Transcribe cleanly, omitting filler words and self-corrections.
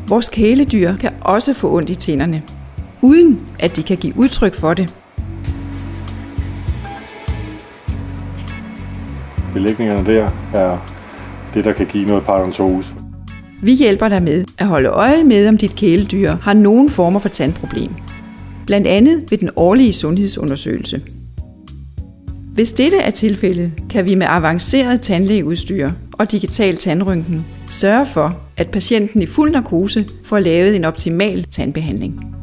Vores kæledyr kan også få ondt i tænderne, uden at de kan give udtryk for det. Belægningerne der er det, der kan give noget parodontose. Vi hjælper dig med at holde øje med, om dit kæledyr har nogen former for tandproblem. Blandt andet ved den årlige sundhedsundersøgelse. Hvis dette er tilfældet, kan vi med avanceret tandlægeudstyr og digital tandrøntgen sørge for, at patienten i fuld narkose får lavet en optimal tandbehandling.